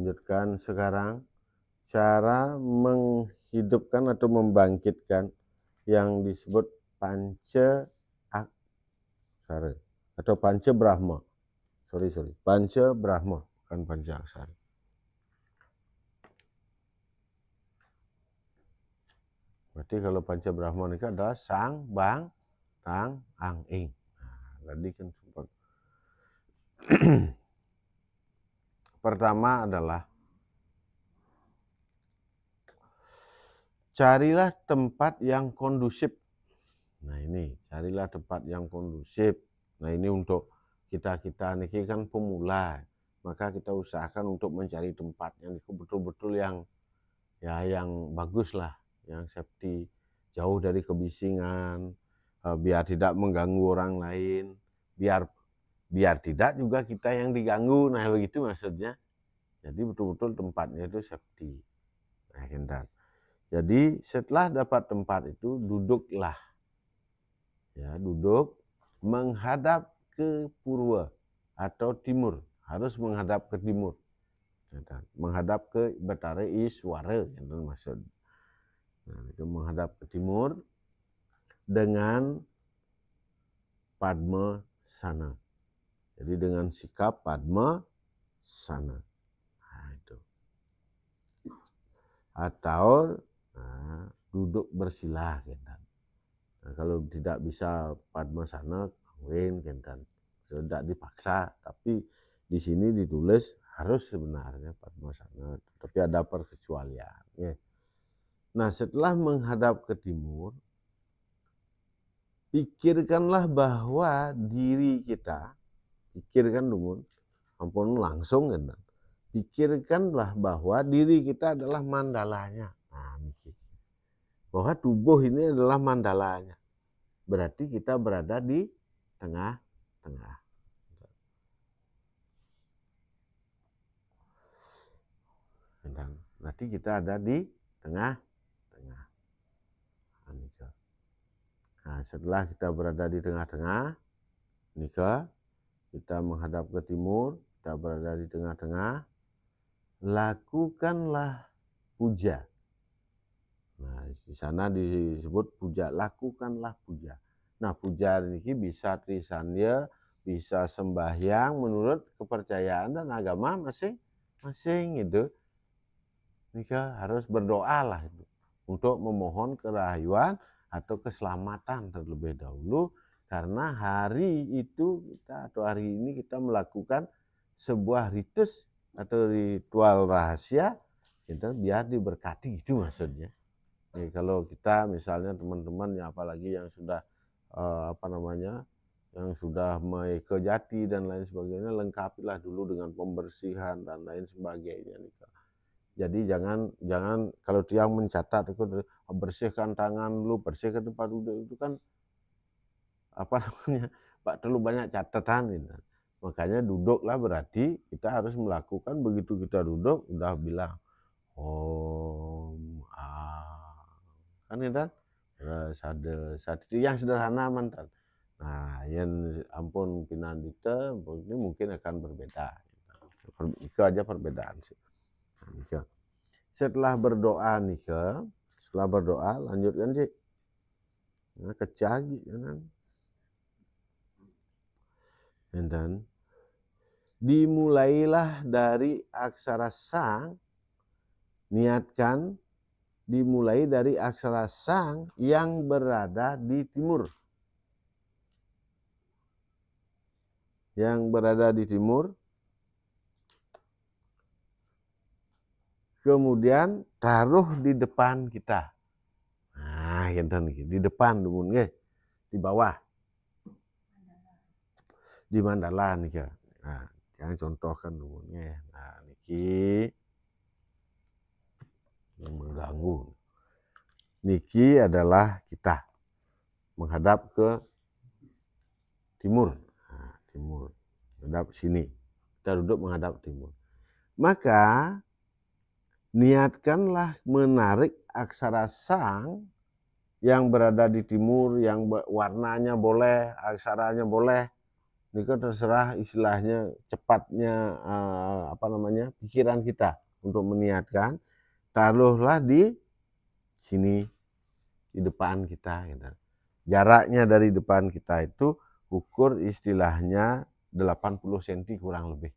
lanjutkan sekarang cara menghidupkan atau membangkitkan yang disebut panca aksara atau panca brahma. Panca brahma, bukan panca aksara. Berarti kalau panca brahma ini adalah sang, bang, tang, ang, ing. Nah, tadi kan sempat. Pertama adalah carilah tempat yang kondusif. Nah ini, carilah tempat yang kondusif. Nah ini untuk kita ini kan pemula, maka kita usahakan untuk mencari tempat yang betul-betul yang bagus lah, yang safety, jauh dari kebisingan, biar tidak mengganggu orang lain, biar tidak juga kita yang diganggu. Nah begitu maksudnya. Jadi betul-betul tempatnya itu safety. Nah, gitu. Jadi setelah dapat tempat itu duduklah, ya duduk menghadap ke purwa atau timur, harus menghadap ke timur, menghadap ke Betara Iswara, itu maksud. Nah, itu menghadap ke timur dengan Padma Sana. Jadi dengan sikap Padma Sana. Nah, itu. Atau duduk bersila, kentan. Nah, kalau tidak bisa Padmasana, kentan. Tidak dipaksa, tapi di sini ditulis harus sebenarnya Padmasana, tapi ada perkecualian. Ya. Nah, setelah menghadap ke timur, pikirkanlah bahwa diri kita, pikirkan dulu, ampun langsung kentan. Pikirkanlah bahwa diri kita adalah mandalanya. Nah, bahwa tubuh ini adalah mandalanya. Berarti kita berada di tengah-tengah. Berarti kita ada di tengah-tengah. Nah, setelah kita berada di tengah-tengah, kita menghadap ke timur, kita berada di tengah-tengah, lakukanlah puja. Nah, di sana disebut puja, lakukanlah puja. Nah, puja ini bisa trisandya, bisa sembahyang menurut kepercayaan dan agama masing-masing itu. Nika harus berdoa lah itu untuk memohon kerahyuan atau keselamatan terlebih dahulu, karena hari itu kita atau hari ini kita melakukan sebuah ritus atau ritual rahasia, kita biar diberkati, itu maksudnya. Kalau kita misalnya teman-teman ya, apalagi yang sudah yang sudah ke jati dan lain sebagainya, lengkapilah dulu dengan pembersihan dan lain sebagainya. Jadi jangan kalau tiang mencatat itu bersihkan tangan dulu, bersihkan tempat duduk, itu kan terlalu banyak catatan gitu. Makanya duduklah, berarti kita harus melakukan, begitu kita duduk udah bilang Om kan itu satu yang sederhana mantan. Nah, yang ampun pinandita ini mungkin akan berbeda. Itu aja perbedaan sih. Nah, setelah berdoa lanjutkan sih. Nah, kecagi kan. Dan dimulailah dari aksara sang, niatkan dimulai dari aksara sang yang berada di timur. Yang berada di timur. Kemudian taruh di depan kita. Nah, di depan dulu nggih. Di bawah. Di mandala nih. Nah, yang contohkan dulu nggih. Nah, niki yang mengganggu. Niki adalah kita menghadap ke timur. Nah, timur. Menghadap sini. Kita duduk menghadap timur. Maka niatkanlah menarik aksara sang yang berada di timur, yang warnanya boleh, aksaranya boleh. Niko terserah istilahnya cepatnya pikiran kita untuk meniatkan, taruhlah di sini di depan kita gitu. Jaraknya dari depan kita itu ukur istilahnya 80 cm kurang lebih.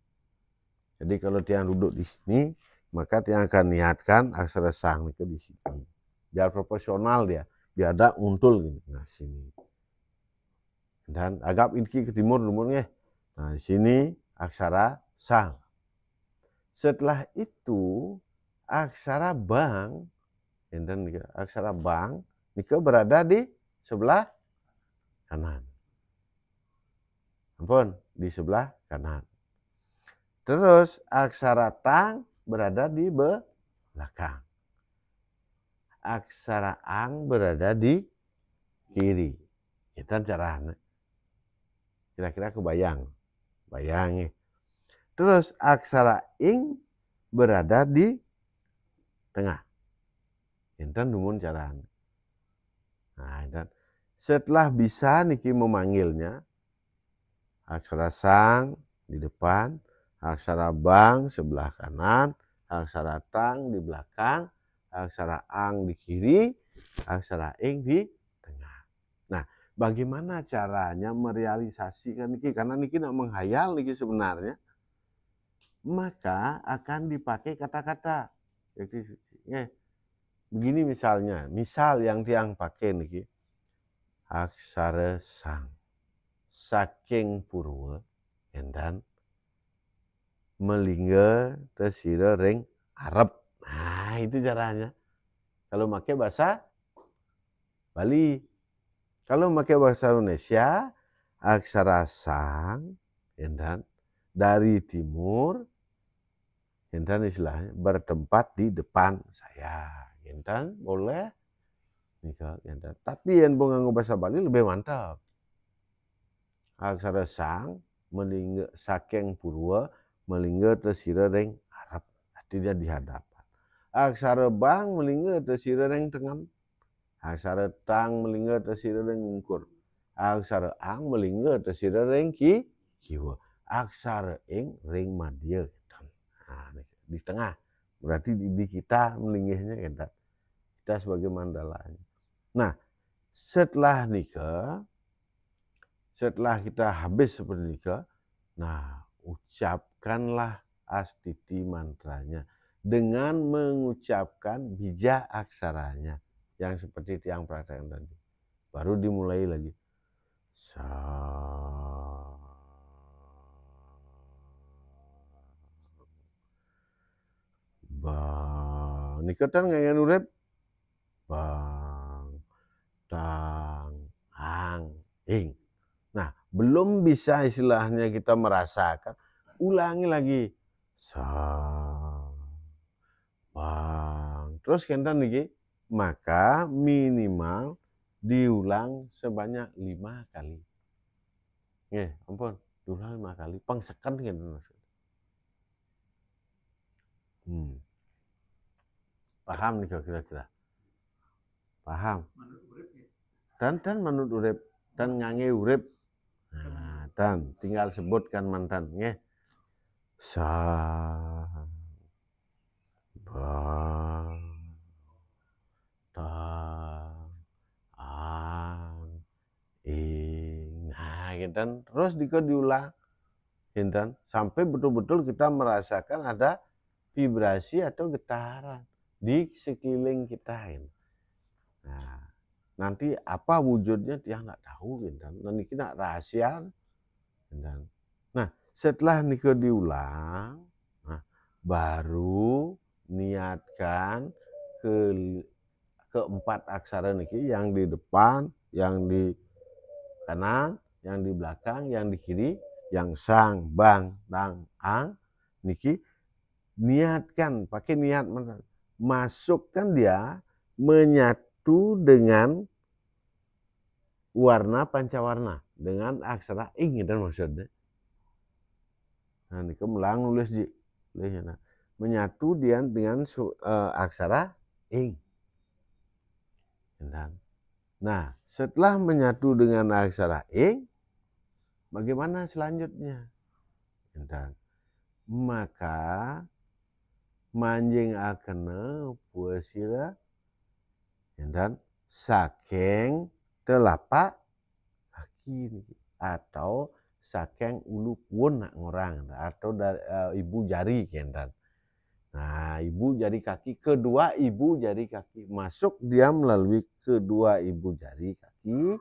Jadi kalau dia duduk di sini, maka dia akan niatkan aksara sang itu di sini. Biar proporsional dia, biar ada untul gitu. Nah, sini. Dan agak ini ke timur-timurnya. Nah, di sini aksara sang. Setelah itu aksara bang, dan aksara bang itu berada di sebelah kanan. Ampun, di sebelah kanan. Terus aksara tang berada di belakang. Aksara ang berada di kiri. Kita caranya. Kira-kira kebayang. Bayangin. Terus aksara ing berada di tengah. Enten dumun caranya. Nah, dan setelah bisa niki memanggilnya, aksara sang di depan, aksara bang sebelah kanan, aksara tang di belakang, aksara ang di kiri, aksara ing di tengah. Nah, bagaimana caranya merealisasikan niki? Karena niki nak menghayal niki sebenarnya, maka akan dipakai kata-kata. Jadi, begini misalnya, misal yang tiang pakai niki, aksara sang, saking purwa, dan melingga tesira ring Arab. Nah, itu caranya. Kalau pakai bahasa Bali. Kalau pakai bahasa Indonesia, aksara sang, dan dari timur, dan istilahnya bertempat di depan saya. Dan boleh. Tapi yang nganggo bahasa Bali lebih mantap. Aksara sang, melingga saking purwa, melingga tesira ring Arab. Arti dia di hadapan. Aksara bang melingga tesira ring tengah. Aksara tang melingga tesira ring ngungkur. Aksara ang melingga tesira ring kiwa. Aksara ing ring madya. Nah, di tengah. Berarti di kita melinggihnya kita sebagai mandalanya. Nah, setelah nikah, setelah kita habis seperti nikah, nah ucapkanlah astiti mantranya dengan mengucapkan bija aksaranya yang seperti yang praktekkan tadi. Baru dimulai lagi. Sa bang, nikah kan ngayan urep bang, tang, hang, ing. Nah, belum bisa istilahnya kita merasakan, ulangi lagi. Sa, bang. Terus kentan niki, maka minimal diulang sebanyak 5 kali. Ampun, diulang 5 kali. Pangsekan kan maksud. Paham nih kira-kira? Paham? Dan menurut urip, dan ngange urip. Nah, dan tinggal sebutkan mantan, sa, bang, tang, ang, ing. Nah, gitu. Terus diulang, gitu. Sampai betul-betul kita merasakan ada vibrasi atau getaran di sekeliling kita. Nah, nanti apa wujudnya dia nggak tahu, gitu. Nanti kita rahasia. Nah, setelah nikah diulang, nah, baru niatkan keempat aksara niki, yang di depan, yang di kanan, yang di belakang, yang di kiri, yang sang, bang, tang, ang, niki niatkan, pakai niat, masukkan dia menyatu dengan warna pancawarna, dengan aksara ing, dan maksudnya. Nah, ini melang nulis ji, menyatu dia dengan aksara ing. Nah, setelah menyatu dengan aksara ing, bagaimana selanjutnya? Dan maka manjing akene puasira dan saking telapak kaki atau saking ulu pun nak ngorang atau dari ibu jari kendan. Nah, ibu jari kaki, kedua ibu jari kaki masuk dia melalui kedua ibu jari kaki,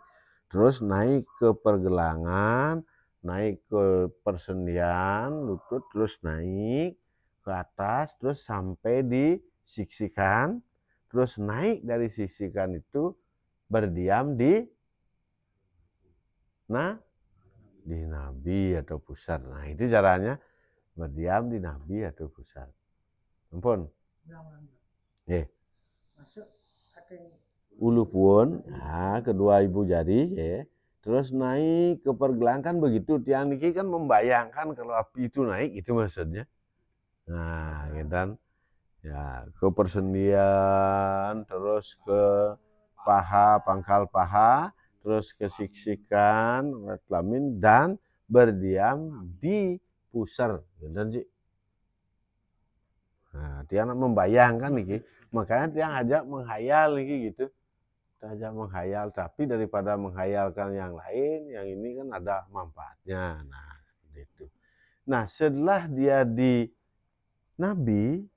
terus naik ke pergelangan, naik ke persendian lutut, terus naik ke atas, terus sampai di siksikan, terus naik dari siksikan itu berdiam di nabi atau pusar. Nah, itu caranya berdiam di nabi atau pusar. Ampun. Ulu pun, nah, kedua ibu jari, terus naik ke pergelangan kan begitu. Tiang niki kan membayangkan kalau api itu naik, itu maksudnya. Nah, gitu. Ya, ke persendian, terus ke paha, pangkal paha, terus ke siksikan, kelamin, dan berdiam di pusar. Gitu sih. Nah, dia membayangkan nih, makanya dia ajak menghayal nih gitu. Dia ajak menghayal, tapi daripada menghayalkan yang lain, yang ini kan ada manfaatnya. Nah, seperti itu. Nah, setelah dia di nabi,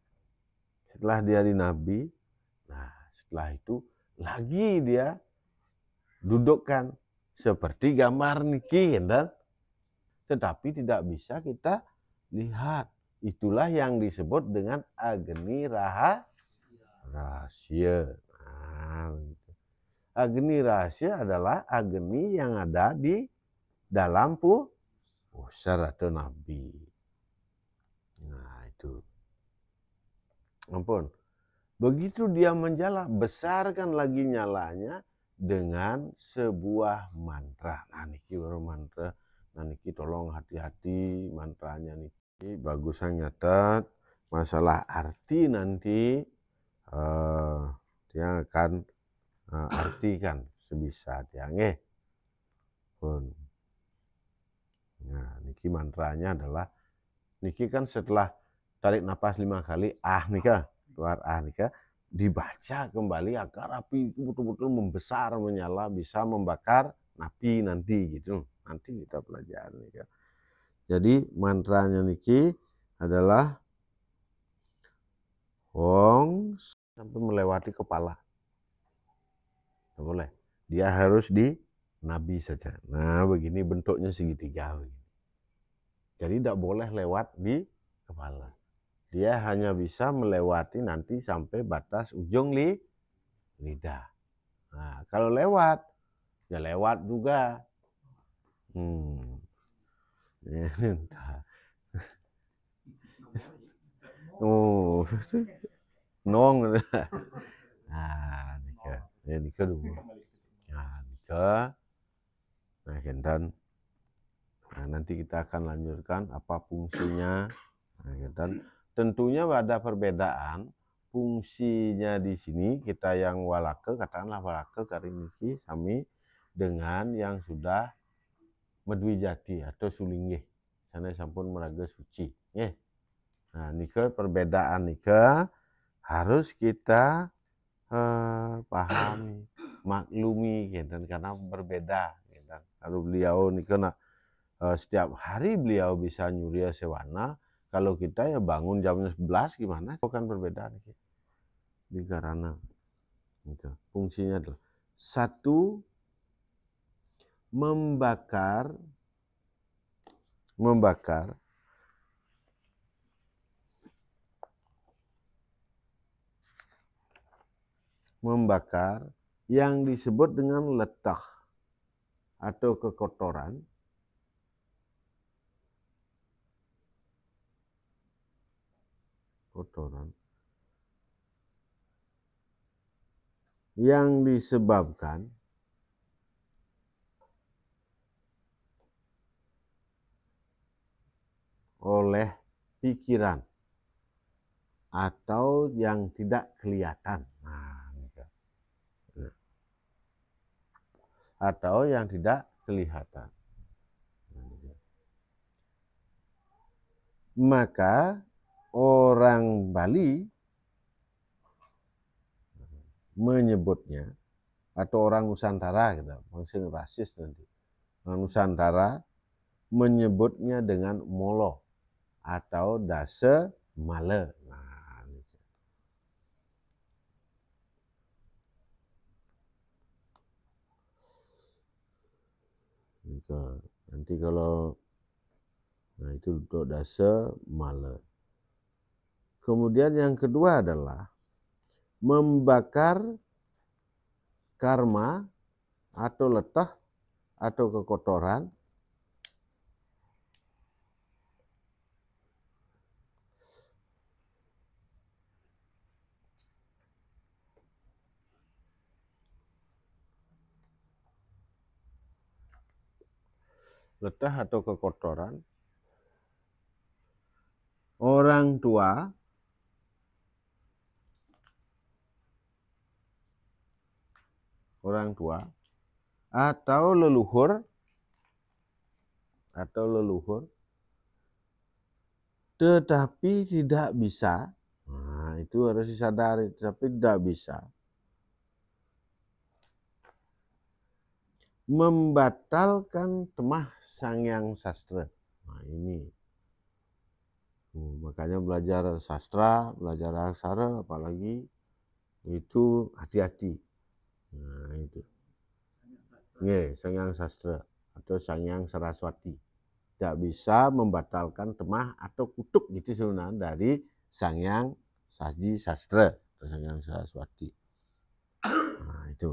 nah setelah itu lagi dia dudukkan seperti gambar niki, dan tetapi tidak bisa kita lihat. Itulah yang disebut dengan agni rahasia. Nah, agni rahasia adalah agni yang ada di dalam pusar atau nabi. Nah, itu. Ampun. Begitu dia menyala, besarkan lagi nyalanya dengan sebuah mantra. Nah, niki baru mantra. Nah, niki tolong hati-hati mantranya niki. Bagusan nyatet masalah arti nanti dia akan artikan sebisa dia nggih. Pun. Nah, niki mantranya adalah niki kan setelah tarik napas 5 kali nika keluar nika dibaca kembali agar api itu betul-betul membesar, menyala, bisa membakar napi nanti gitu. Nanti kita pelajari nika. Jadi mantranya niki adalah Wong sampai melewati kepala. Tidak boleh. Dia harus di nabi saja. Nah, begini bentuknya segitiga. Jadi tidak boleh lewat di kepala. Dia hanya bisa melewati nanti sampai batas ujung lidah. Nah, kalau lewat, ya lewat juga. Oh, nong. Nah, nikah dulu. Nah, nikah. Nah, kentan. Nah, nanti kita akan lanjutkan apa fungsinya. Nah, kentan. Tentunya ada perbedaan fungsinya di sini. Kita yang walake, katakanlah walake kariniki sami dengan yang sudah medwijati atau sulinggih. Sana sampun meraga suci. Nah, nikah perbedaan nikah harus kita pahami, maklumi, gitu, karena berbeda. Gitu. Kalau beliau nikah setiap hari beliau bisa nyuria sewana, kalau kita ya bangun jam 11 gimana? Bukan perbedaan. Di karena gitu. Fungsinya adalah satu, membakar yang disebut dengan letah atau kekotoran yang disebabkan oleh pikiran atau yang tidak kelihatan. Atau yang tidak kelihatan. Maka orang Bali menyebutnya, atau orang Nusantara, gitu, langsung rasis nanti. Orang Nusantara menyebutnya dengan molo atau dase male. Nah, gitu. Nanti kalau itu untuk dase male. Kemudian yang kedua adalah membakar karma atau letah atau kekotoran orang tua atau leluhur tetapi tidak bisa. Nah, itu harus disadari, tapi tidak bisa membatalkan temah Sangyang Sastra. Nah, ini makanya belajar sastra, belajar aksara, apalagi itu hati-hati. Nah, itu Sangyang Sastra atau Sangyang Saraswati. Tidak bisa membatalkan temah atau kutuk gitu sebenarnya dari Sangyang Saji Sastra atau Sangyang Saraswati. Nah, itu.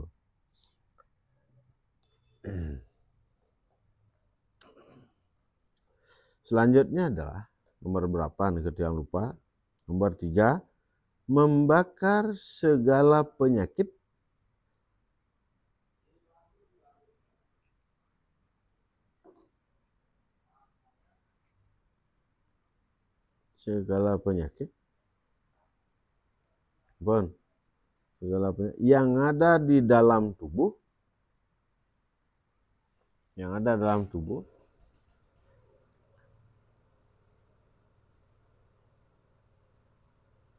Selanjutnya adalah nomor berapa nih, jangan lupa. Nomor 3, membakar segala penyakit yang ada di dalam tubuh,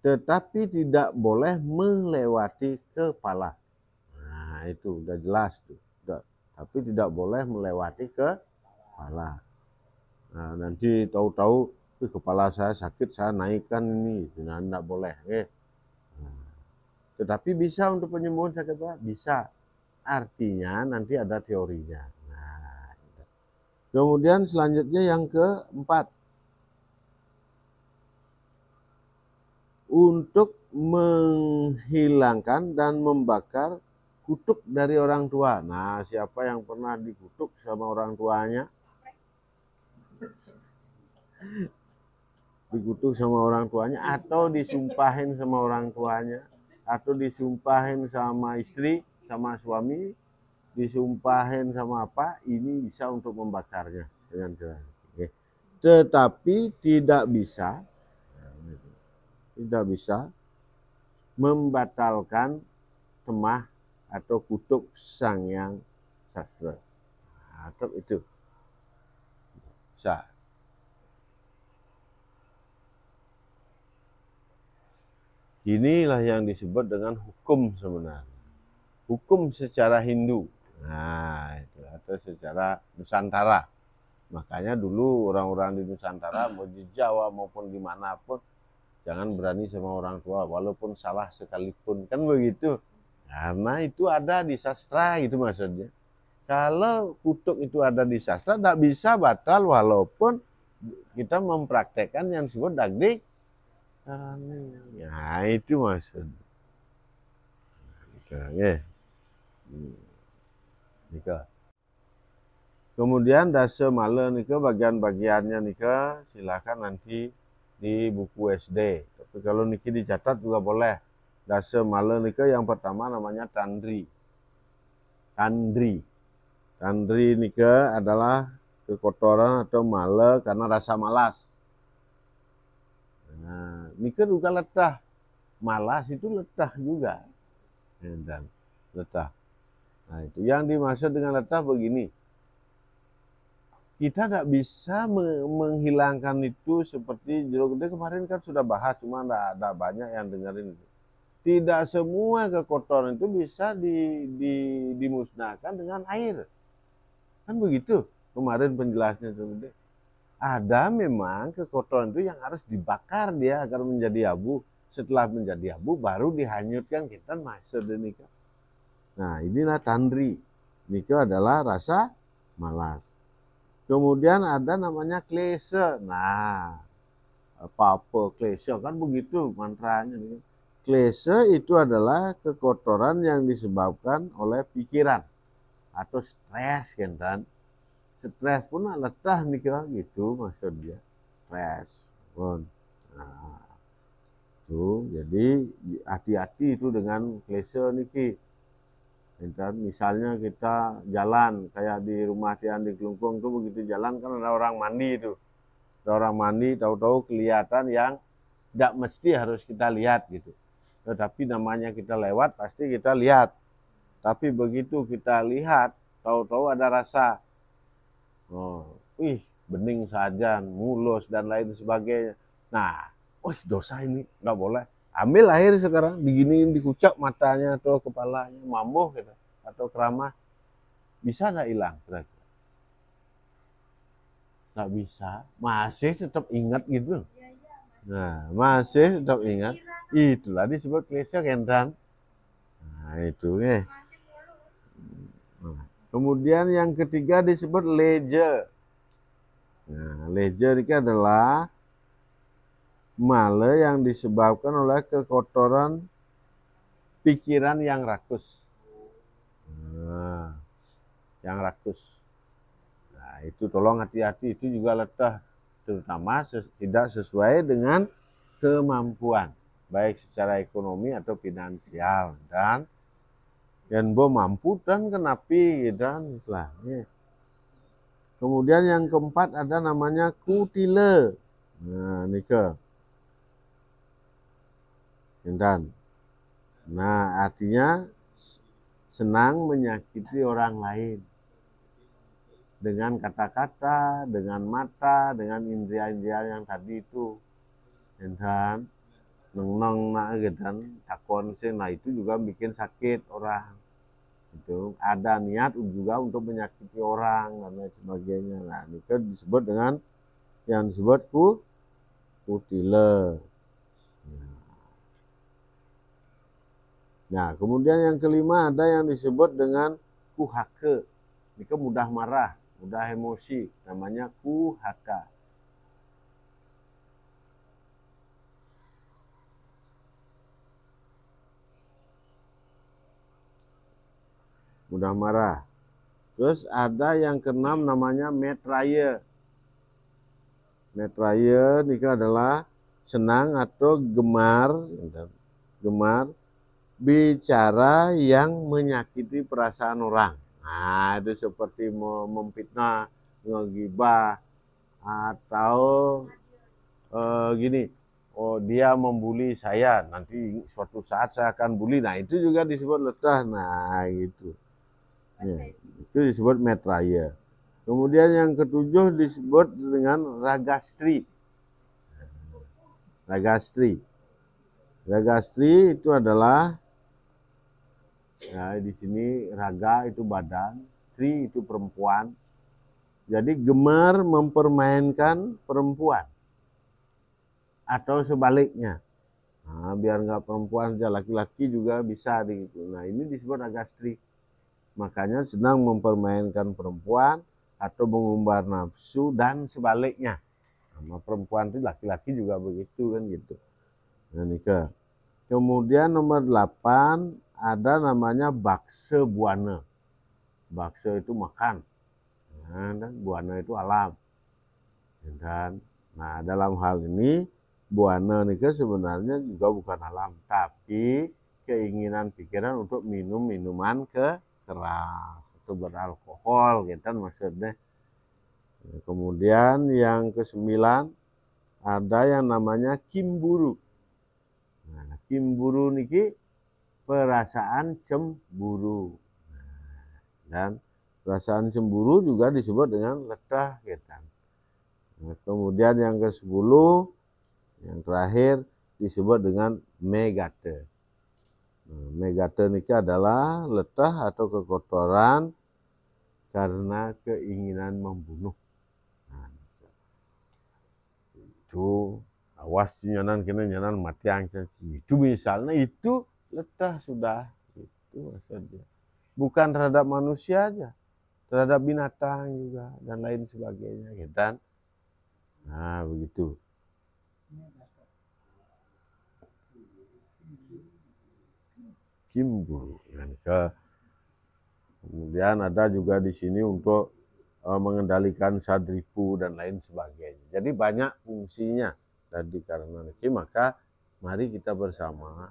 tetapi tidak boleh melewati kepala. Nah, itu udah jelas tuh. Tapi tidak boleh melewati kepala. Nah, nanti tahu-tahu kepala saya sakit, saya naikkan ini, nah, tidak boleh. Tetapi bisa untuk penyembuhan sakit kepala, bisa. Artinya nanti ada teorinya. Nah, gitu. Kemudian selanjutnya yang keempat, untuk menghilangkan dan membakar kutuk dari orang tua. Nah, siapa yang pernah dikutuk sama orang tuanya? Dikutuk sama orang tuanya, atau disumpahin sama orang tuanya, atau disumpahin sama istri, sama suami, disumpahin sama apa, ini bisa untuk membakarnya dengan cara. Tetapi tidak bisa membatalkan temah atau kutuk Sangyang Sastra. Atau itu bisa. Inilah yang disebut dengan hukum sebenarnya. Hukum secara Hindu. Nah, itu atau secara Nusantara. Makanya dulu orang-orang di Nusantara, mau di Jawa maupun dimanapun, jangan berani sama orang tua, walaupun salah sekalipun. Kan begitu. Karena itu ada di sastra, itu maksudnya. Kalau kutuk itu ada di sastra, tidak bisa batal walaupun kita mempraktekkan yang disebut dagdik. Nah, itu maksudnya. Kemudian dase male nika bagian-bagiannya nika silakan nanti di buku SD. Tapi kalau niki dicatat juga boleh. Dase male nika yang pertama namanya tandri. Tandri nika adalah kekotoran atau male karena rasa malas. Nah, nika juga letah. Malas itu letah juga. Dan letah. Nah, itu yang dimaksud dengan letah begini. kita tidak bisa menghilangkan itu seperti jeruk gede. Kemarin kan sudah bahas, cuma ada banyak yang dengerin. Tidak semua kekotoran itu bisa dimusnahkan dengan air. Kan begitu kemarin penjelasannya jeruk gede. Ada memang kekotoran itu yang harus dibakar dia agar menjadi abu. Setelah menjadi abu baru dihanyutkan, kita masuk nikah. Nah, inilah tandri. Nikah adalah rasa malas. Kemudian ada namanya klese. Nah, apa-apa klese kan begitu mantranya. Klese itu adalah kekotoran yang disebabkan oleh pikiran atau stres kan. Stres pun letah nih gitu maksud dia. Stres pun. Nah, tuh jadi hati-hati itu dengan klise niki. Misalnya kita jalan kayak di rumah Tian di Kelungkung tuh, begitu jalan kan ada orang mandi itu. Ada orang mandi, tahu-tahu kelihatan yang tidak mesti harus kita lihat gitu. Tetapi namanya kita lewat pasti kita lihat. Tapi begitu kita lihat, tahu-tahu ada rasa, bening saja, mulus dan lain sebagainya. Nah, dosa ini nggak boleh. Ambil air sekarang, diginiin, dikucap matanya atau kepalanya, mambuh gitu, atau keramah, bisa nggak hilang? Nggak bisa, masih tetap ingat gitu. Nah, masih tetap ingat. Itulah disebut klise kan. Nah, itu Kemudian yang ketiga disebut leje. Nah, leje ini adalah male yang disebabkan oleh kekotoran pikiran yang rakus. Nah, yang rakus. Nah, itu tolong hati-hati, itu juga letah, terutama tidak sesuai dengan kemampuan, baik secara ekonomi atau finansial, dan yang mampu dan kenapi dan istilahnya. Kemudian yang keempat ada namanya kutile. Nah, nika. Nah, artinya senang menyakiti orang lain dengan kata-kata, dengan mata, dengan indria-indria yang tadi itu. Dan neng nak gitu, takon sih, nah itu juga bikin sakit orang. Itu ada niat juga untuk menyakiti orang dan lain sebagainya. Nah, itu disebut dengan yang disebut kutile. Nah, kemudian yang kelima ada yang disebut dengan kuhake. Ini mudah marah, mudah emosi, namanya kuhaka. Mudah marah. Terus ada yang keenam namanya metraya. Metraya ini adalah senang atau gemar bicara yang menyakiti perasaan orang. Nah, itu seperti memfitnah, ngegibah, atau gini, dia membuli saya, nanti suatu saat saya akan bully. Nah, itu juga disebut letah. Nah, gitu. Ya, itu disebut metraya. Kemudian yang ketujuh disebut dengan ragastri. Ragastri. Ragastri itu adalah, ya, di sini raga itu badan, stri itu perempuan. Jadi gemar mempermainkan perempuan atau sebaliknya. Nah, biar nggak perempuan saja, laki-laki juga bisa gitu. Nah, ini disebut ragastri. Makanya senang mempermainkan perempuan atau mengumbar nafsu dan sebaliknya. Sama perempuan itu laki-laki juga begitu kan gitu. Nah, nikah. Kemudian nomor 8 ada namanya bakse buana. Bakse itu makan. Nah, dan buana itu alam. Dan nah, dalam hal ini buana nikah sebenarnya juga bukan alam, tapi keinginan pikiran untuk minum minuman keras atau beralkohol gitu kan maksudnya. Kemudian yang ke-9 ada yang namanya kimburu. Nah, kimburu niki perasaan cemburu. Dan Perasaan cemburu juga disebut dengan letah ketan. Nah, kemudian yang ke-10, yang terakhir disebut dengan megate. Nah, megate ini adalah letah atau kekotoran karena keinginan membunuh. Nah, itu awas nyanan kena nyanan mati angin. Itu misalnya itu letah sudah. Itu maksudnya. Bukan terhadap manusia aja, terhadap binatang juga dan lain sebagainya, gitu. Nah, begitu. Cemburu. Kemudian ada juga di sini untuk mengendalikan sadripu dan lain sebagainya. Jadi banyak fungsinya tadi karena niki, maka mari kita bersama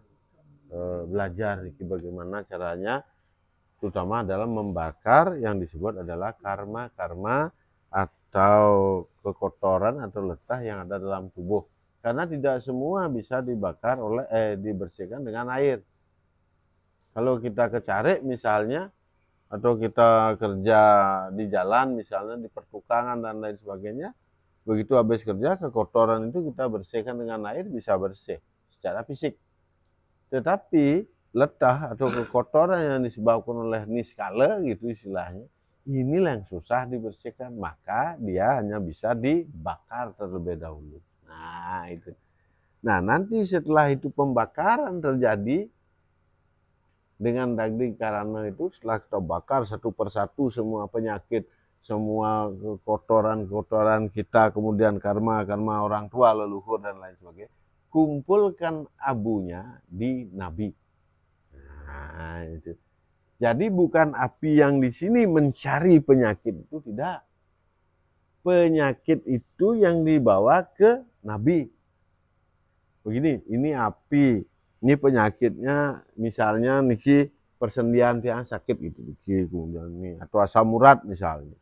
belajar niki bagaimana caranya, terutama dalam membakar yang disebut adalah karma-karma atau kekotoran atau letah yang ada dalam tubuh. Karena tidak semua bisa dibakar dibersihkan dengan air. Kalau kita kecari misalnya, atau kita kerja di jalan misalnya, di pertukangan dan lain sebagainya, begitu habis kerja kekotoran itu kita bersihkan dengan air bisa bersih secara fisik. Tetapi letah atau kekotoran yang disebabkan oleh niskala gitu istilahnya, inilah yang susah dibersihkan, maka dia hanya bisa dibakar terlebih dahulu. Nah itu. Nah nanti setelah itu pembakaran terjadi dengan daging karana itu, setelah kita bakar satu persatu semua penyakit, semua kotoran-kotoran kita, kemudian karma-karma orang tua, leluhur dan lain sebagainya, kumpulkan abunya di nabi. Nah, itu. Jadi bukan api yang di sini mencari penyakit itu, tidak. Penyakit itu yang dibawa ke nabi. Begini, ini api, ini penyakitnya misalnya niki persendian tiang sakit gitu, niki kemudian ini, atau asam urat misalnya.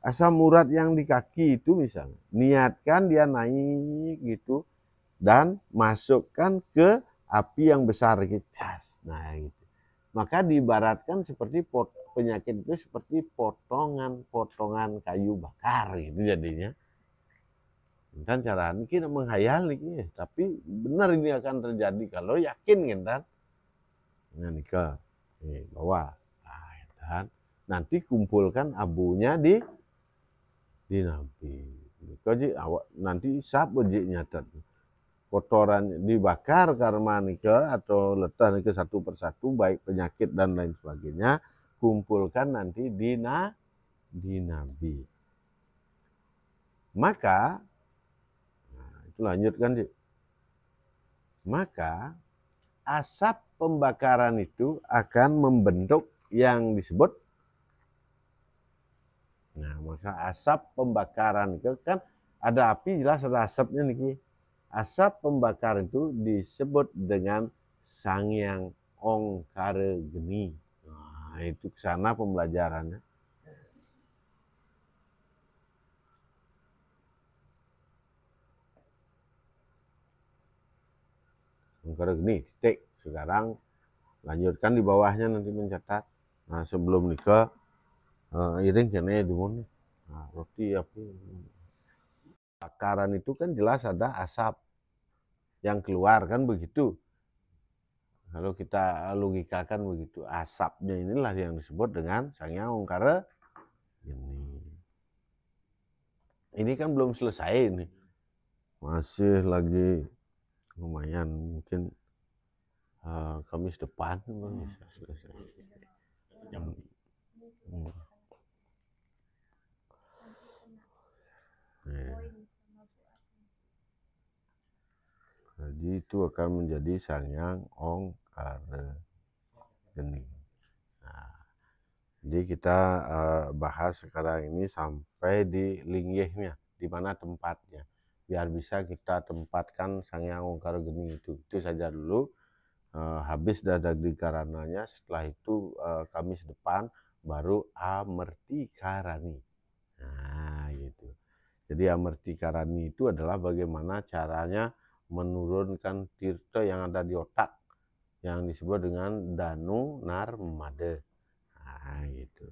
Asam urat yang di kaki itu misalnya, niatkan dia naik gitu dan masukkan ke api yang besar gitu. Nah gitu. Maka diibaratkan seperti penyakit itu seperti potongan-potongan kayu bakar gitu jadinya. Kan cara ini menghayal nih, tapi benar ini akan terjadi kalau yakin kan. Nah nikah bawa, nah, kan nanti kumpulkan abunya di nabi. Kaji awak nanti isap bejik nyata kotoran dibakar karma nikah atau letah nikah satu persatu, baik penyakit dan lain sebagainya, kumpulkan nanti di nabi. Maka itu lanjutkan, maka asap pembakaran itu akan membentuk yang disebut, nah maka asap pembakaran itu kan ada api, jelas ada asapnya nih. Asap pembakaran itu disebut dengan Sangyang Ongkara Geni. Nah itu kesana pembelajarannya. Ongkara Geni, titik. Sekarang lanjutkan di bawahnya nanti mencatat. Nah sebelum nikah iring kene dulu. Nah, roti apa? Bakaran itu kan jelas ada asap yang keluar kan begitu. Kalau kita logikakan begitu, asapnya inilah yang disebut dengan Sangyang Ongkara Geni. Ini kan belum selesai ini, masih lagi lumayan, mungkin Kamis depan bisa selesai. Jadi itu akan menjadi Sangyang Ongkara Geni. Nah, jadi kita bahas sekarang ini sampai di linggihnya, di mana tempatnya, biar bisa kita tempatkan Sangyang Ongkara Geni itu saja dulu. Habis daging karananya, setelah itu Kamis depan baru Amertikarani. Nah gitu. Jadi Amertikarani itu adalah bagaimana caranya menurunkan tirta yang ada di otak yang disebut dengan Danu Narmada. Nah gitu.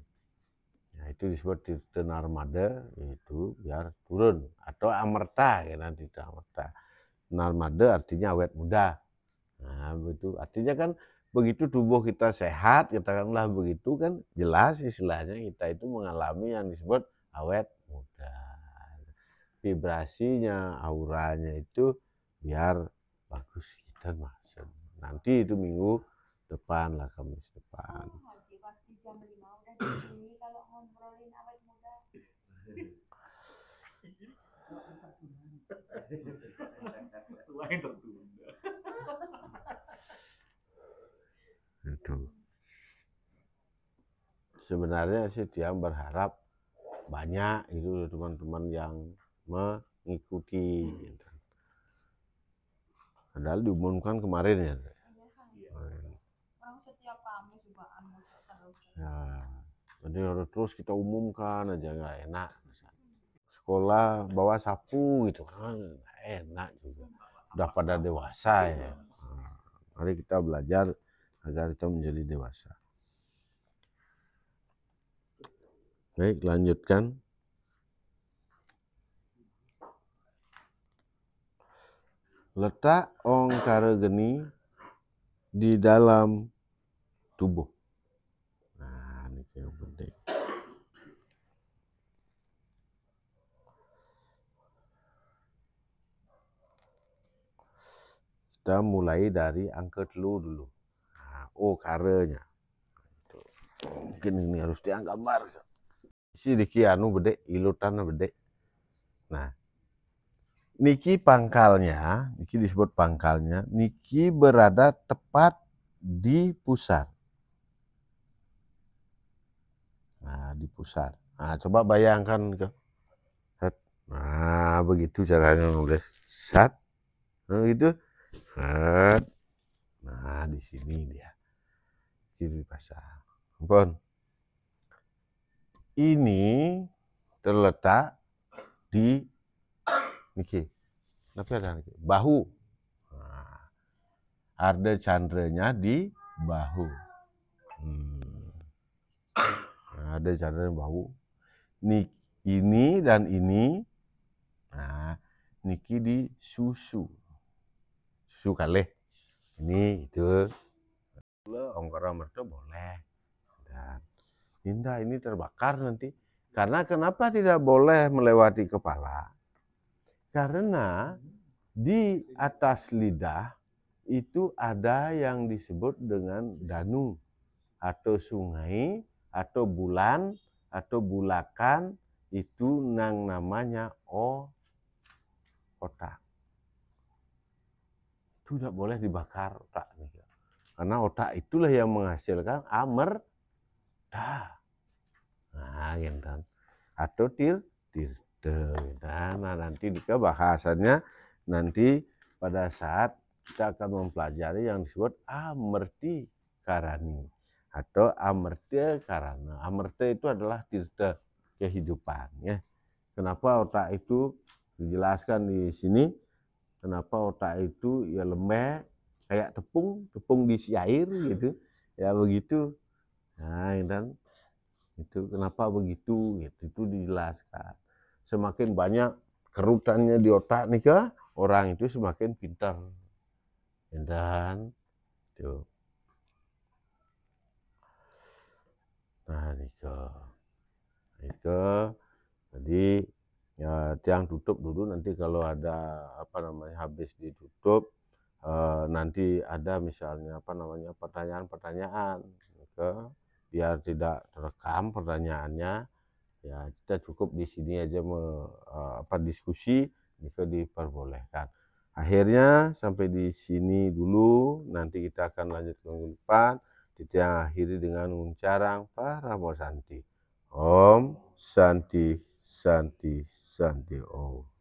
Nah, itu disebut tirta narmada, itu biar turun, atau amerta ya, nanti amerta. Narmada artinya awet muda. Nah, begitu artinya kan begitu tubuh kita sehat, katakanlah begitu kan, jelas istilahnya kita itu mengalami yang disebut awet muda. Vibrasinya, auranya itu biar bagus kita masuk. Nanti itu minggu depan lah, Kamis depan. Pasti jam 5 udah di sini kalau ngobrolin awet muda. Itu sebenarnya sih dia berharap banyak itu teman-teman yang mengikuti gitu. Padahal diumumkan kemarin ya. Orang setiap kami juga terus. Ya, jadi harus terus kita umumkan aja, nggak enak. Sekolah bawa sapu gitu kan enak juga. Udah pada dewasa ya. Mari kita belajar agar kita menjadi dewasa. Baik, lanjutkan. Letak ongkara geni di dalam tubuh. Nah, ini yang penting. Kita mulai dari angka telu dulu. Nah, karanya. Mungkin ini harus dianggambar. Si diki anu bedek, ilutan bedek. Nah, niki pangkalnya, niki disebut pangkalnya, niki berada tepat di pusat. Nah, di pusat. Nah, coba bayangkan ke. Nah, begitu caranya nulis. Sat. Nah, gitu. Nah, di sini dia. Kiri pasang. Ampun. Ini terletak di niki. Tapi ada niki. Bahu. Nah, ada candranya di bahu. Nah, ada candranya bahu. Ini dan ini. Nah, niki di susu. Susu kalih. Ini itu. Ongkara merta boleh. Dan indah ini terbakar nanti. Karena kenapa tidak boleh melewati kepala? Karena di atas lidah itu ada yang disebut dengan danu atau sungai atau bulan atau bulakan, itu yang namanya otak. Itu tidak boleh dibakar otak. Karena otak itulah yang menghasilkan amerta. Nah, gitu. Atau tirta. Nah, nanti jika bahasannya nanti pada saat kita akan mempelajari yang disebut amerti karani atau amerta karana. Amerta itu adalah tirta kehidupan. Ya. Kenapa otak itu dijelaskan di sini? Kenapa otak itu ya lembek kayak tepung diisi air gitu, ya begitu. Nah, dan itu kenapa begitu? Gitu, itu dijelaskan. Semakin banyak kerutannya di otak nih ke orang itu semakin pintar. Dan itu. Nah, itu jadi ya tiang tutup dulu, nanti kalau ada habis ditutup nanti ada misalnya pertanyaan-pertanyaan biar tidak terekam pertanyaannya, ya kita cukup di sini aja diskusi jika diperbolehkan. Akhirnya sampai di sini dulu, nanti kita akan lanjut ke minggu depan. Kita akhiri dengan uncarang Paramo Santi. Om Santi Santi Santi Om.